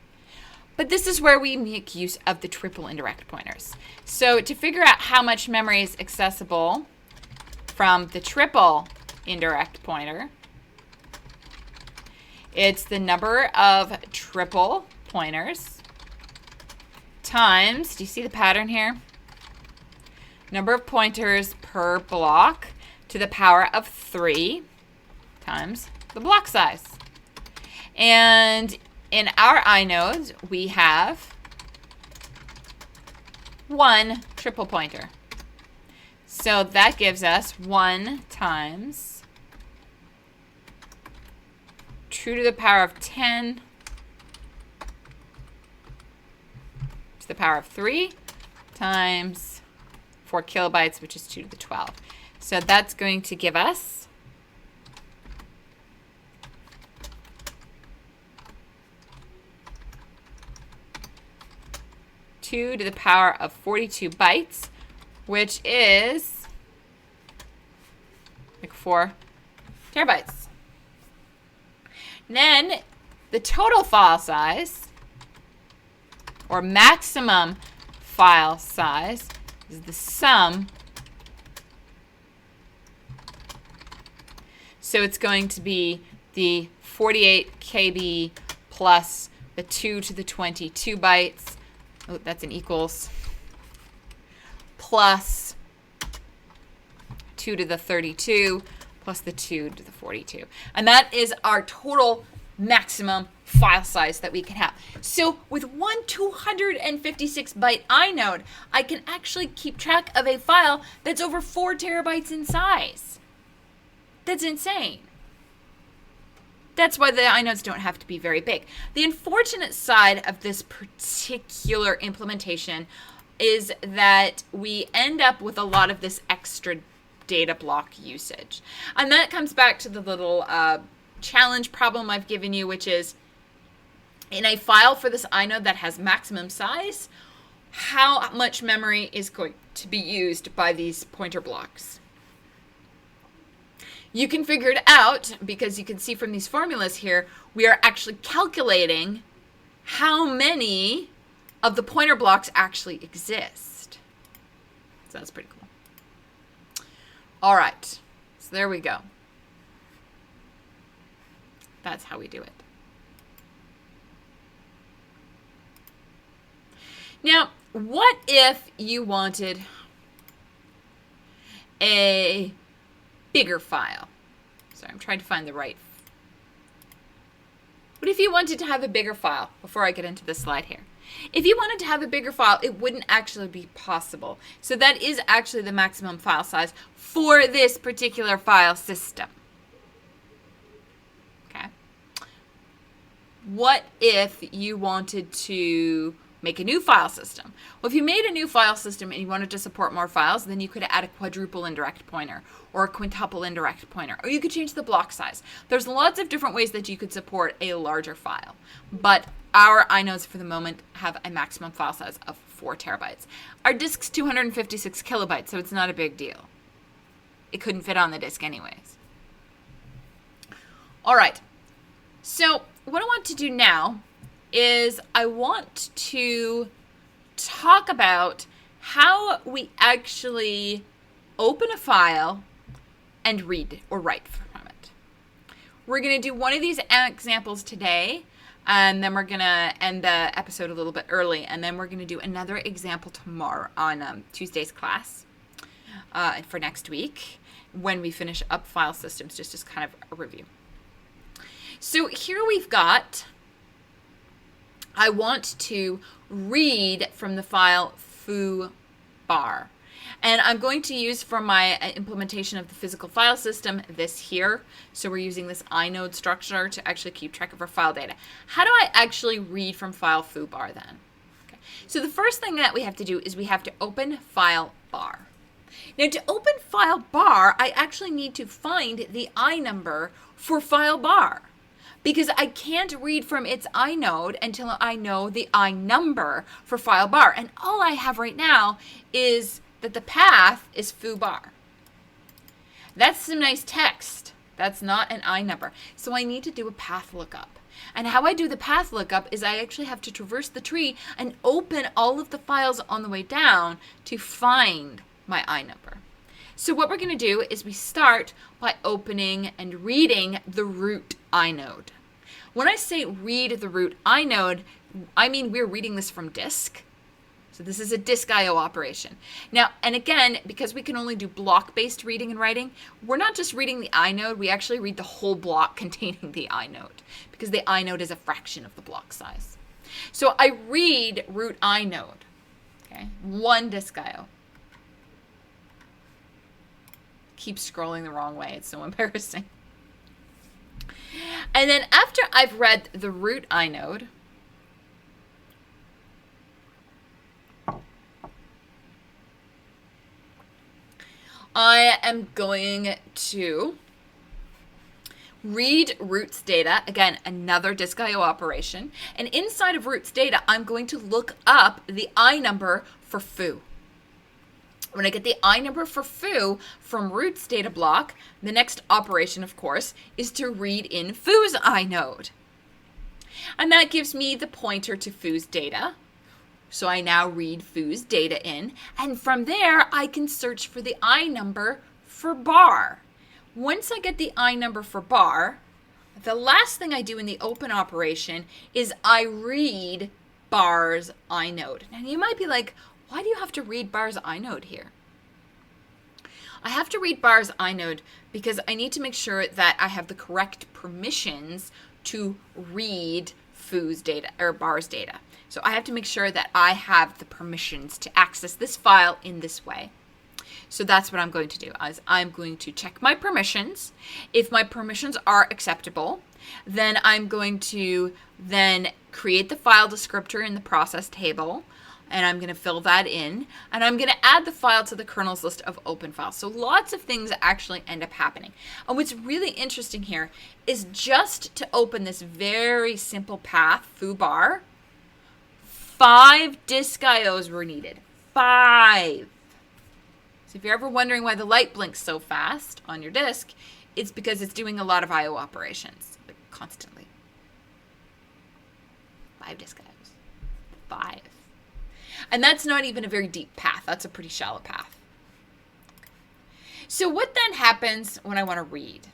But this is where we make use of the triple indirect pointers. So to figure out how much memory is accessible from the triple indirect pointer, it's the number of triple pointers times, do you see the pattern here? Number of pointers per block to the power of 3 times the block size. And in our inodes, we have 1 triple pointer. So that gives us 1 times 2 to the power of 10 to the power of 3 times 4 kilobytes, which is 2 to the 12. So that's going to give us 2 to the power of 42 bytes, which is like 4 terabytes. Then the total file size, or maximum file size, is the sum. So it's going to be the 48 KB plus the 2 to the 22 bytes. Oh, that's an equals. Plus 2 to the 32 plus the 2 to the 42. And that is our total maximum file size that we can have. So with one 256 byte inode, I can actually keep track of a file that's over 4 terabytes in size. That's insane. That's why the inodes don't have to be very big. The unfortunate side of this particular implementation is that we end up with a lot of this extra data block usage. And that comes back to the little challenge problem I've given you, which is in a file for this inode that has maximum size, how much memory is going to be used by these pointer blocks? You can figure it out because you can see from these formulas here, we are actually calculating how many of the pointer blocks actually exist. So that's pretty cool. All right, so there we go. That's how we do it. Now, what if you wanted a bigger file? Sorry, I'm trying to find the right. What if you wanted to have a bigger file? Before I get into this slide here. If you wanted to have a bigger file, it wouldn't actually be possible. So that is actually the maximum file size for this particular file system. Okay. What if you wanted to make a new file system? Well, if you made a new file system and you wanted to support more files, then you could add a quadruple indirect pointer or a quintuple indirect pointer, or you could change the block size. There's lots of different ways that you could support a larger file, but our inodes for the moment have a maximum file size of 4 terabytes. Our disk's 256 kilobytes, so it's not a big deal. It couldn't fit on the disk anyways. All right, so what I want to do now is I want to talk about how we actually open a file and read or write from it. We're going to do one of these examples today, and then we're going to end the episode a little bit early, and then we're going to do another example tomorrow on Tuesday's class for next week when we finish up file systems, just as kind of a review. So here we've got, I want to read from the file foo bar. And I'm going to use for my implementation of the physical file system this here. So we're using this inode structure to actually keep track of our file data. How do I actually read from file foobar then? Okay. So the first thing that we have to do is we have to open file bar. Now to open file bar, I actually need to find the I number for file bar, because I can't read from its inode until I know the I number for file bar. And all I have right now is that the path is foo bar. That's some nice text. That's not an I number. So I need to do a path lookup. And how I do the path lookup is I actually have to traverse the tree and open all of the files on the way down to find my I number. So what we're going to do is we start by opening and reading the root inode. When I say read the root inode, I mean we're reading this from disk. So this is a disk I/O operation. Now, and again, because we can only do block-based reading and writing, we're not just reading the inode, we actually read the whole block containing the inode, because the inode is a fraction of the block size. So I read root inode, okay, one disk I/O. Keep scrolling the wrong way, it's so embarrassing. And then after I've read the root inode, I am going to read root's data, again, another disk I/O operation, and inside of root's data, I'm going to look up the I number for foo. When I get the I number for foo from root's data block, the next operation, of course, is to read in foo's inode. And that gives me the pointer to foo's data. So I now read foo's data in, and from there, I can search for the I number for bar. Once I get the I number for bar, the last thing I do in the open operation is I read bar's inode. Now you might be like, why do you have to read bar's inode here? I have to read bar's inode because I need to make sure that I have the correct permissions to read foo's data or bar's data. So I have to make sure that I have the permissions to access this file in this way. So that's what I'm going to do, is I'm going to check my permissions. If my permissions are acceptable, then I'm going to then create the file descriptor in the process table, and I'm going to fill that in, and I'm going to add the file to the kernel's list of open files. So lots of things actually end up happening. And what's really interesting here is just to open this very simple path, foobar, 5 disk IOs were needed. 5. So if you're ever wondering why the light blinks so fast on your disk, it's because it's doing a lot of IO operations, like constantly. 5 disk IOs. 5. And that's not even a very deep path. That's a pretty shallow path. So what then happens when I want to read?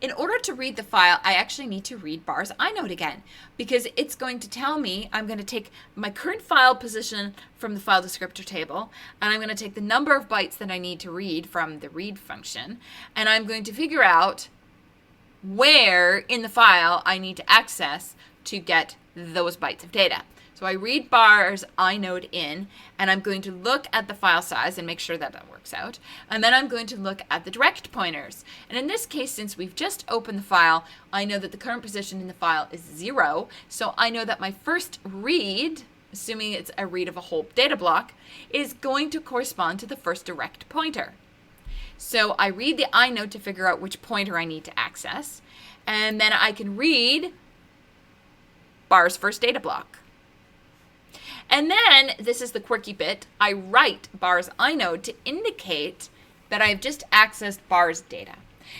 In order to read the file, I actually need to read bar's inode again, because it's going to tell me I'm going to take my current file position from the file descriptor table, and I'm going to take the number of bytes that I need to read from the read function, and I'm going to figure out where in the file I need to access to get those bytes of data. So I read bar's inode in, and I'm going to look at the file size and make sure that that works out. And then I'm going to look at the direct pointers. And in this case, since we've just opened the file, I know that the current position in the file is 0. So I know that my first read, assuming it's a read of a whole data block, is going to correspond to the first direct pointer. So I read the inode to figure out which pointer I need to access. And then I can read bar's first data block. And then, this is the quirky bit, I write bar's inode to indicate that I've just accessed bar's data.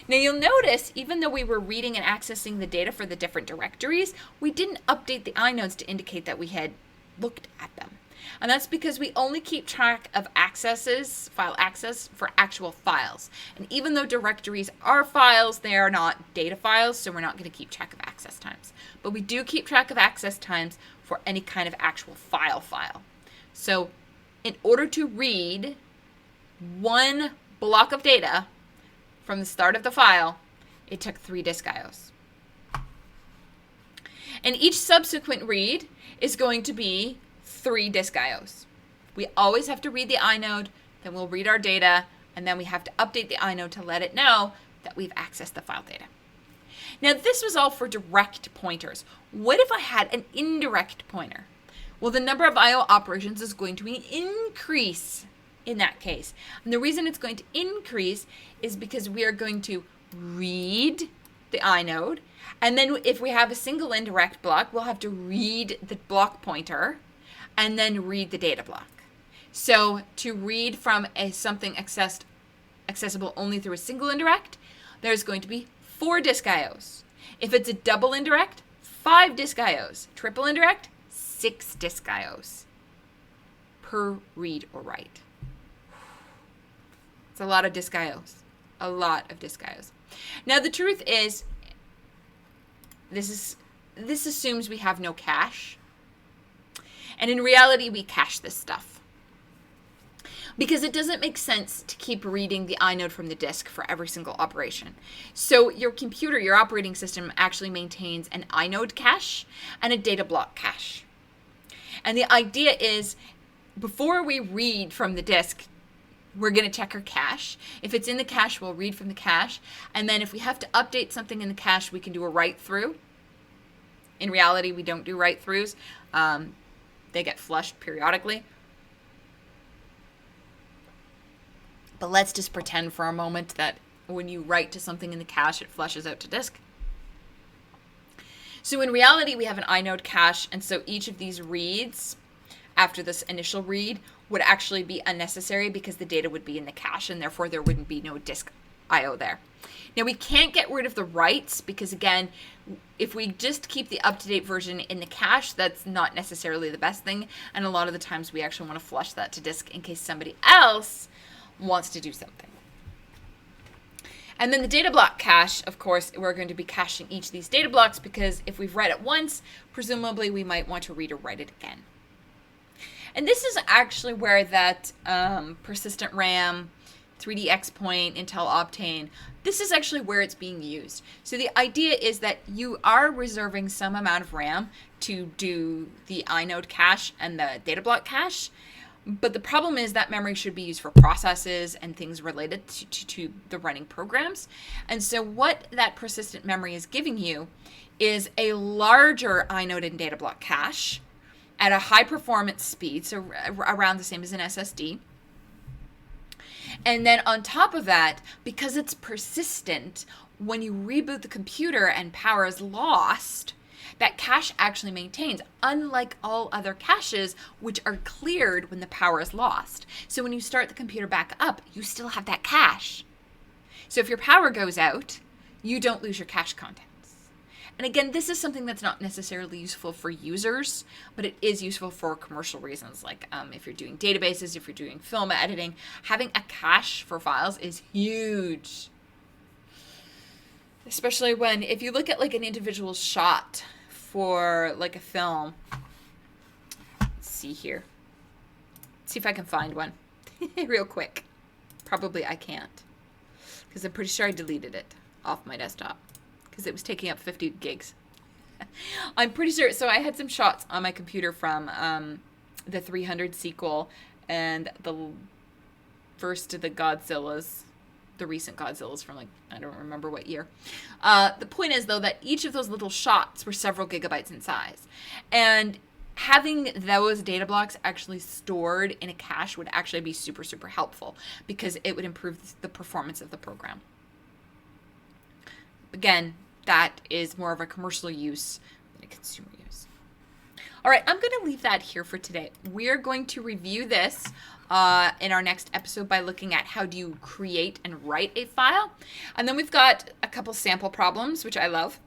Now you'll notice, even though we were reading and accessing the data for the different directories, we didn't update the inodes to indicate that we had looked at them. And that's because we only keep track of accesses, file access, for actual files. And even though directories are files, they are not data files, so we're not going to keep track of access times. But we do keep track of access times for any kind of actual file. So in order to read one block of data from the start of the file, it took 3 disk IOs. And each subsequent read is going to be 3 disk IOs. We always have to read the inode then we'll read our data, and then we have to update the inode to let it know that we've accessed the file data. Now, this was all for direct pointers. What if I had an indirect pointer? Well, the number of I/O operations is going to increase in that case. And the reason it's going to increase is because we are going to read the inode, and then if we have a single indirect block, we'll have to read the block pointer and then read the data block. So to read from something accessible only through a single indirect, there's going to be 4 disk IOs. If it's a double indirect, 5 disk IOs. Triple indirect, 6 disk IOs per read or write. It's a lot of disk IOs. A lot of disk IOs. Now the truth is, this assumes we have no cache. And in reality, we cache this stuff. Because it doesn't make sense to keep reading the inode from the disk for every single operation. So your computer, your operating system, actually maintains an inode cache and a data block cache. And the idea is, before we read from the disk, we're going to check our cache. If it's in the cache, we'll read from the cache. And then if we have to update something in the cache, we can do a write-through. In reality, we don't do write-throughs. They get flushed periodically. But let's just pretend for a moment that when you write to something in the cache, it flushes out to disk. So in reality, we have an inode cache, and so each of these reads after this initial read would actually be unnecessary because the data would be in the cache, and therefore there wouldn't be no disk IO there. Now, we can't get rid of the writes because, again, if we just keep the up-to-date version in the cache, that's not necessarily the best thing, and a lot of the times we actually want to flush that to disk in case somebody else wants to do something. And then the data block cache, of course, we're going to be caching each of these data blocks because if we've read it once, presumably we might want to read or write it again. And this is actually where that persistent RAM, 3D X-Point, Intel Optane, this is actually where it's being used. So the idea is that you are reserving some amount of RAM to do the inode cache and the data block cache. But the problem is that memory should be used for processes and things related to the running programs. And so what that persistent memory is giving you is a larger inode and data block cache at a high performance speed, so around the same as an SSD. And then on top of that, because it's persistent, when you reboot the computer and power is lost, that cache actually maintains, unlike all other caches, which are cleared when the power is lost. So when you start the computer back up, you still have that cache. So if your power goes out, you don't lose your cache contents. And again, this is something that's not necessarily useful for users, but it is useful for commercial reasons. Like if you're doing databases, if you're doing film editing, having a cache for files is huge. Especially when, if you look at like an individual shot for like a film, let's see here. Let's see if I can find one real quick. Probably I can't, because I'm pretty sure I deleted it off my desktop because it was taking up 50 gigs. I'm pretty sure. So I had some shots on my computer from the 300 sequel and the first of the Godzillas, the recent Godzillas from, like, I don't remember what year. The point is, though, that each of those little shots were several gigabytes in size. And having those data blocks actually stored in a cache would actually be super, super helpful because it would improve the performance of the program. Again, that is more of a commercial use than a consumer use. All right, I'm going to leave that here for today. We're going to review this in our next episode by looking at how do you create and write a file. And then we've got a couple sample problems, which I love,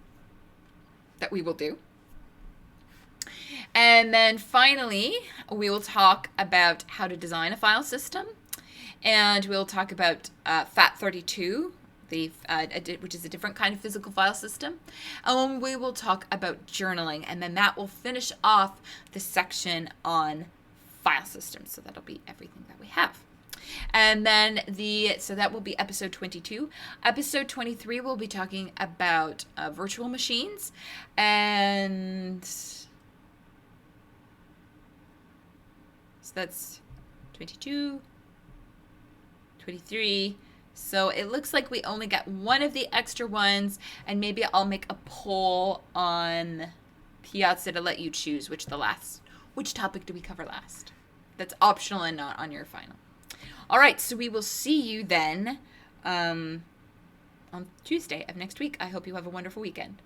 that we will do. And then finally, we will talk about how to design a file system. And we'll talk about FAT32, which is a different kind of physical file system. And we will talk about journaling. And then that will finish off the section on file systems. So that'll be everything that we have. And then so that will be episode 22. Episode 23, we'll be talking about virtual machines. And so that's 22, 23. So it looks like we only got one of the extra ones, and maybe I'll make a poll on Piazza to let you choose which topic do we cover last. That's optional and not on your final. All right, so we will see you then on Tuesday of next week. I hope you have a wonderful weekend.